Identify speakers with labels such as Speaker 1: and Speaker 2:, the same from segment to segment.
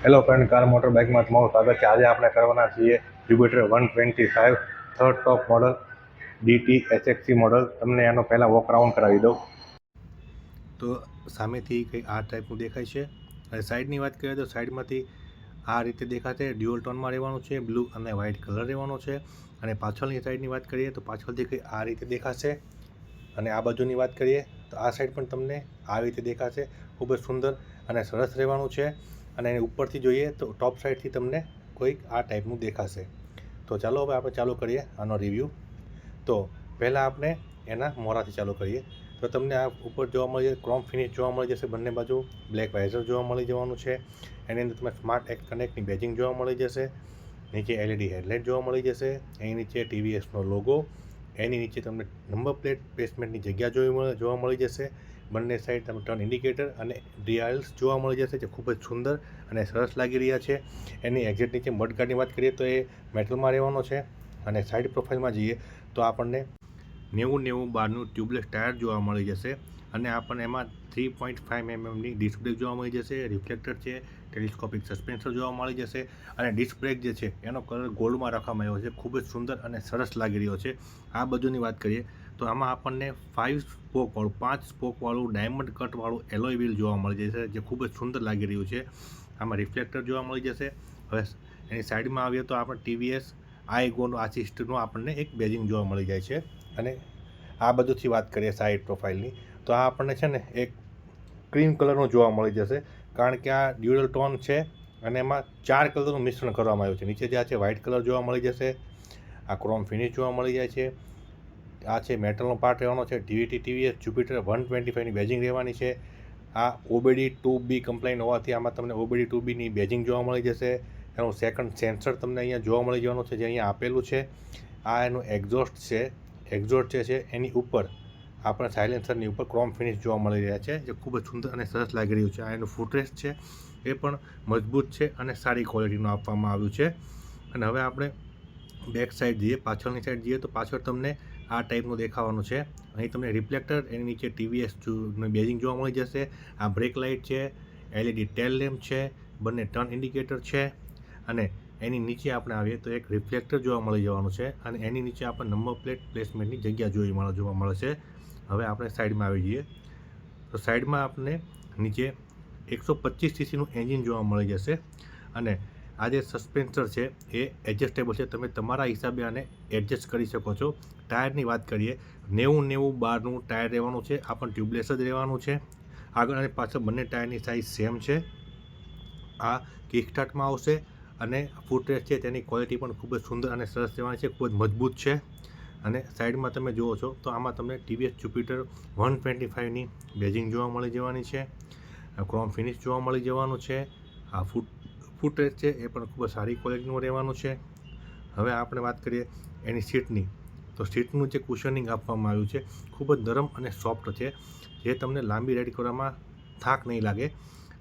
Speaker 1: Hello friend, car motor બાઇકમાં તમારું સ્વાગત છે। આજે આપણે કરવાના છીએ Jupiter 125 third top model DT HXC model. તમને એનો પહેલાં વોક રાઉન્ડ કરાવી દઉં તો સામેથી કંઈ આ ટાઈપનું દેખાય છે। અને સાઈડની વાત કરીએ તો સાઈડમાંથી આ રીતે દેખાશે। ડ્યુઅલ ટોનમાં રહેવાનું છે, બ્લુ અને વ્હાઇટ કલર રહેવાનો છે। અને પાછળની સાઈડની વાત કરીએ તો પાછળથી કંઈ આ રીતે દેખાશે। અને આ બાજુની વાત કરીએ તો આ સાઈડ પણ તમને આ રીતે દેખાશે। ખૂબ જ સુંદર અને સરસ રહેવાનું છે। અને એની ઉપરથી જોઈએ તો ટોપ સાઈડથી તમને કોઈક આ ટાઈપનું દેખાશે। તો ચાલો હવે આપણે ચાલુ કરીએ આનો રિવ્યૂ। તો પહેલાં આપણે એના મોરાથી ચાલુ કરીએ તો તમને આ ઉપર જોવા મળી જશે ક્રોમ ફિનિશ જોવા મળી જશે। બંને બાજુ બ્લેક વાઇઝર જોવા મળી જવાનું છે। એની અંદર તમે સ્માર્ટ એક્ટ કનેક્ટની બેજિંગ જોવા મળી જશે। નીચે LED હેડલાઇટ જોવા મળી જશે। એની નીચે TVSનો લોગો, એની નીચે તમને નંબર પ્લેટ પ્લેસમેન્ટની જગ્યા જોવા મળી જશે। બંને સાઈડ તમને ટર્ન ઇન્ડિકેટર અને ડિયાલ્સ જોવા મળી જશે, જે ખૂબ જ સુંદર અને સરસ લાગી રહ્યા છે। એની એક્ઝેક્ટ નીચે મડગાર્ડની વાત કરીએ તો એ મેટલમાં રહેવાનો છે। અને સાઈડ પ્રોફાઇલમાં જઈએ તો આપણને 90 બારનું ટ્યુબલેસ ટાયર જોવા મળી જશે। અને આપણને એમાં 3.5 mmની ડિસ્ક બ્રેક જોવા મળી જશે। રિફ્લેક્ટર છે, ટેલિસ્કોપિક સસ્પેન્સર જોવા મળી જશે। અને ડિસ્ક બ્રેક જે છે એનો કલર ગોલ્ડમાં રાખવામાં આવ્યો છે, ખૂબ જ સુંદર અને સરસ લાગી રહ્યો છે। આ બાજુની વાત કરીએ તો આમાં આપણને 5 સ્પોકવાળું ડાયમંડ કટવાળું એલોય વ્હીલ જોવા મળી જશે, જે ખૂબ જ સુંદર લાગી રહ્યું છે। આમાં રિફ્લેક્ટર જોવા મળી જશે। હવે એની સાઈડમાં આવીએ તો આપણે TVS આઈગોનું આ સિસ્ટમનું આપણને એક બેજિંગ જોવા મળી જાય છે। અને આ બધુંથી વાત કરીએ સાઈડ પ્રોફાઇલની તો આ આપણને છે ને એક ક્રીમ કલરનું જોવા મળી જશે, કારણ કે આ ડ્યુઅલ ટોન છે અને એમાં 4 કલરનું મિશ્રણ કરવામાં આવ્યું છે। નીચે જે આ છે વ્હાઇટ કલર જોવા મળી જશે, આ ક્રોમ ફિનિશ જોવા મળી જાય છે, આ છે મેટલનો પાર્ટ રહેવાનો છે, TVS જ્યુપિટર 125ની બેજિંગ રહેવાની છે। આ OBD2B કમ્પ્લાઇન હોવાથી આમાં તમને OBD2Bની બેજિંગ જોવા મળી જશે। એનું સેકન્ડ સેન્સર તમને અહીંયા જોવા મળી જવાનું છે, જે અહીંયા આપેલું છે। આ એનું એક્ઝોસ્ટ જે છે એની ઉપર આપણે સાયલેન્સરની ઉપર ક્રોમ ફિનિશ જોવા મળી રહ્યા છે, જે ખૂબ જ સુંદર અને સરસ લાગી રહ્યું છે। આ એનું ફૂટરેસ્ટ છે, એ પણ મજબૂત છે અને સારી ક્વોલિટીનું આપવામાં આવ્યું છે। અને હવે આપણે બેક સાઈડ જઈએ, પાછળની સાઈડ જઈએ તો પાછળ તમને આ ટાઈપનું દેખાવાનું છે। અહીં તમને રિફ્લેક્ટર, એની નીચે TVS બેજિંગ જોવા મળી જશે। આ બ્રેક લાઇટ છે, LED ટેલ લેમ્પ છે, બંને ટર્ન ઇન્ડિકેટર છે। અને એની નીચે આપણે આવીએ તો એક રિફ્લેક્ટર જોવા મળી જવાનું છે। અને એની નીચે આપણને નંબર પ્લેટ પ્લેસમેન્ટની જગ્યા જોવા મળશે। હવે આપણે સાઈડમાં આવી જઈએ તો સાઈડમાં આપણને નીચે 125 ccનું એન્જિન જોવા મળી જશે। અને આ જે સસ્પેન્સર છે એ એડજસ્ટેબલ છે, તમે તમારા હિસાબે આને એડજસ્ટ કરી શકો છો। ટાયરની વાત કરીએ 90 બારનું ટાયર રહેવાનું છે, આ પણ ટ્યુબલેસ જ રહેવાનું છે। આગળ અને પાછળ બંને ટાયરની સાઇઝ સેમ છે। આ કિક સ્ટાર્ટમાં આવશે અને ફૂટરેસ્ટ છે તેની ક્વોલિટી પણ ખૂબ જ સુંદર અને સરસ રહેવાની છે, ખૂબ જ મજબૂત છે। અને સાઈડમાં તમે જુઓ છો તો આમાં તમને TVS જ્યુપિટર 125ની બેજિંગ જોવા મળી જવાની છે, ક્રોમ ફિનિશ જોવા મળી જવાનું છે। આ ફૂટરેસ્ટ છે એ પણ ખૂબ જ સારી ક્વોલિટીનું રહેવાનું છે। હવે આપણે વાત કરીએ એની સીટની તો સીટનું જે કુશનિંગ આપવામાં આવ્યું છે ખૂબ જ નરમ અને સોફ્ટ છે, જે તમને લાંબી રાઈડ કરવામાં થાક નહીં લાગે।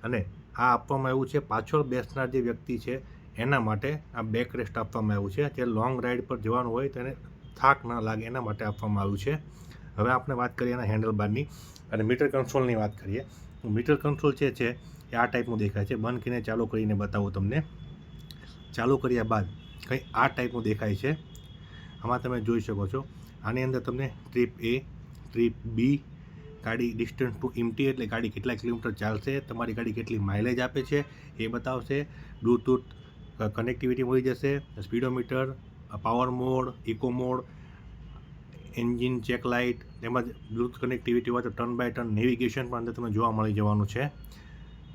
Speaker 1: અને આ આપવામાં આવ્યું છે પાછળ બેસનાર જે વ્યક્તિ છે એના માટે આ બેક રેસ્ટ આપવામાં આવ્યું છે, જે લોંગ રાઈડ પર જવાનું હોય તેને થાક ન લાગે એના માટે આપવામાં આવ્યું છે। હવે આપણે વાત કરીએ એના હેન્ડલ બારની અને મીટર કન્સોલની વાત કરીએ તો મીટર કન્સોલ છે એ આ ટાઈપનું દેખાય છે। બંધ કરીને ચાલુ કરીને બતાવું તમને। ચાલુ કર્યા બાદ કંઈ આ ટાઈપનું દેખાય છે। આમાં તમે જોઈ શકો છો આની અંદર તમને ટ્રીપ A, ટ્રીપ B, ગાડી ડિસ્ટન્સ ટુ ઇમ્ટી એટલે ગાડી કેટલા કિલોમીટર ચાલશે, તમારી ગાડી કેટલી માઇલેજ આપે છે એ બતાવશે। બ્લૂટૂથ કનેક્ટિવિટી મળી જશે, speedometer, power mode, eco mode, engine check light, તેમજ બ્લૂટૂથ કનેક્ટિવિટી હોય તો ટર્ન બાય ટર્ન નેવિગેશન પણ અંદર તમને જોવા મળી જવાનું છે,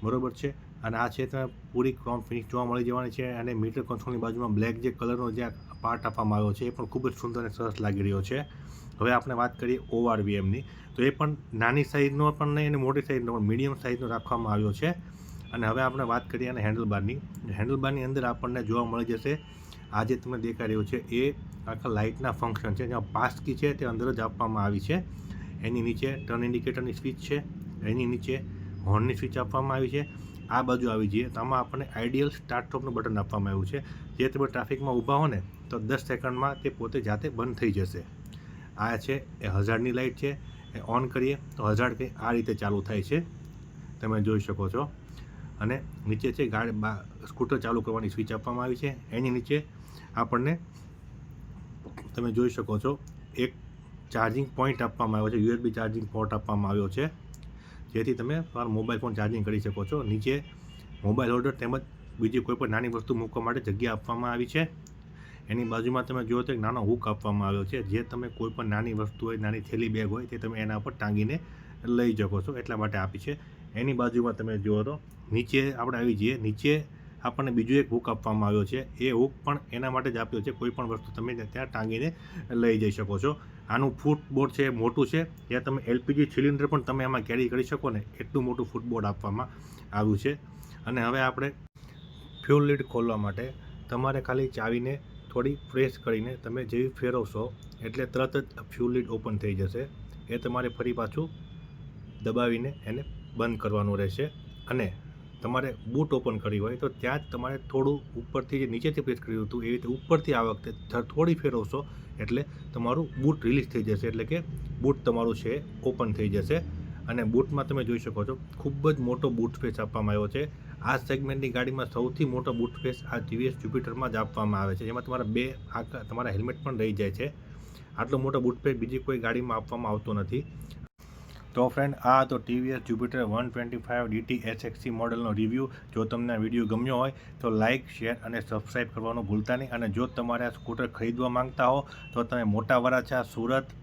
Speaker 1: બરોબર છે। અને આ છે તમે પૂરી ક્રોમ ફિનિશ જોવા મળી જવાની છે। અને મીટર કન્સોલની બાજુમાં બ્લેક જે કલરનો જે પાર્ટ આપવામાં આવ્યો છે એ પણ ખૂબ જ સુંદર અને સરસ લાગી રહ્યો છે। હવે આપણે વાત કરીએ ORVMની તો એ પણ નાની સાઇઝનો પણ નહીં અને મોટી સાઇઝનો પણ મીડિયમ સાઇઝનો રાખવામાં આવ્યો છે। અને હવે આપણે વાત કરીએ અને હેન્ડલબારની અંદર આપણને જોવા મળી જશે આ જે તમને દેખાઈ રહ્યું છે એ આખા લાઇટના ફંક્શન છે, જ્યાં પાસ કી છે તે અંદર જ આપવામાં આવી છે। એની નીચે ટર્ન ઇન્ડિકેટરની સ્વિચ છે, એની નીચે હોર્નની સ્વિચ આપવામાં આવી છે। આ બાજુ આવી જઈએ તો આમાં આપણને આઈડિયલ સ્ટાર્ટ સ્ટોપનું બટન આપવામાં આવ્યું છે, જે તમે ટ્રાફિકમાં ઊભા હો ને તો 10 સેકન્ડમાં તે પોતે જાતે બંધ થઈ જશે। આ છે એ હઝાર્ડની લાઇટ છે, એ ઓન કરીએ તો હઝાર્ડ કંઈ આ રીતે ચાલુ થાય છે, તમે જોઈ શકો છો। અને નીચે છે સ્કૂટર ચાલુ કરવાની સ્વિચ આપવામાં આવી છે. એની નીચે આપણને તમે જોઈ શકો છો એક ચાર્જિંગ પોઈન્ટ આપવામાં આવ્યો છે, USB ચાર્જિંગ પોર્ટ આપવામાં આવ્યો છે, જેથી તમે તમારો મોબાઈલ ફોન ચાર્જિંગ કરી શકો છો. નીચે મોબાઈલ હોલ્ડર તેમજ બીજી કોઈ પણ નાની વસ્તુ મૂકવા માટે જગ્યા આપવામાં આવી છે. એની બાજુમાં તમે જુઓ તો એક નાનો હૂક આપવામાં આવ્યો છે, જે તમે કોઈ પણ નાની વસ્તુ હોય, નાની થેલી બેગ હોય તે તમે એના ઉપર ટાંગીને લઈ શકો છો, એટલા માટે આપી છે. એની બાજુમાં તમે જુઓ તો નીચે આપણે આવી જઈએ, નીચે આપણને બીજો એક હૂક આપવામાં આવ્યો છે. એ હૂક પણ એના માટે જ આપ્યો છે, કોઈ પણ વસ્તુ તમે ત્યાં ટાંગીને લઈ જઈ શકો છો. આનું ફૂટબોર્ડ છે મોટું છે, ત્યાં તમે LPG સિલિન્ડર પણ તમે એમાં કેરી કરી શકો ને એટલું મોટું ફૂટબોર્ડ આપવામાં આવ્યું છે. અને હવે આપણે ફ્યુલ લીડ ખોલવા માટે તમારે ખાલી ચાવીને થોડી પ્રેસ કરીને તમે જેવી ફેરવશો એટલે તરત જ ફ્યુલ લીડ ઓપન થઈ જશે. એ તમારે ફરી પાછું દબાવીને એને બંધ કરવાનું રહેશે. અને તમારે બૂટ ઓપન કરવી હોય તો ત્યાં જ તમારે થોડું ઉપરથી જે નીચેથી પ્રેસ કર્યું હતું એવી રીતે ઉપરથી આ વખતે થોડી ફેરવશો એટલે તમારું બૂટ રિલીઝ થઈ જશે, એટલે કે બૂટ તમારું છે ઓપન થઈ જશે. અને બૂટમાં તમે જોઈ શકો છો ખૂબ જ મોટો બૂટ સ્પેસ આપવામાં આવ્યો છે. આ સેગમેન્ટની ગાડીમાં સૌથી મોટો બૂટ સ્પેસ આ TVS જ્યુપિટરમાં જ આપવામાં આવે છે, જેમાં તમારા હેલ્મેટ પણ રહી જાય છે. આટલો મોટો બૂટ સ્પેસ બીજી કોઈ ગાડીમાં આપવામાં આવતો નથી. તો ફ્રેન્ડ, આ હતો TVS જ્યુપિટર 125 DT SXC મોડલનો રિવ્યૂ. જો તમને આ વિડીયો ગમ્યો હોય તો લાઇક, શેર અને સબસ્ક્રાઈબ કરવાનું ભૂલતા નહીં. અને જો તમારે આ સ્કૂટર ખરીદવા માંગતા હો તો તમે મોટા વરાછા સુરત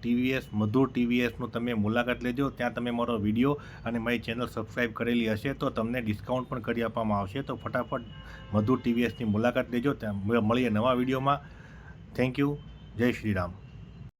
Speaker 1: મધુર TVSનું તમે મુલાકાત લેજો. ત્યાં તમે મારો વિડીયો અને મારી ચેનલ સબસ્ક્રાઈબ કરેલી હશે તો તમને ડિસ્કાઉન્ટ પણ કરી આપવામાં આવશે. તો ફટાફટ મધુર TVSની મુલાકાત લેજો. ત્યાં મળીએ નવા વિડીયોમાં. Thank you. જય શ્રી રામ.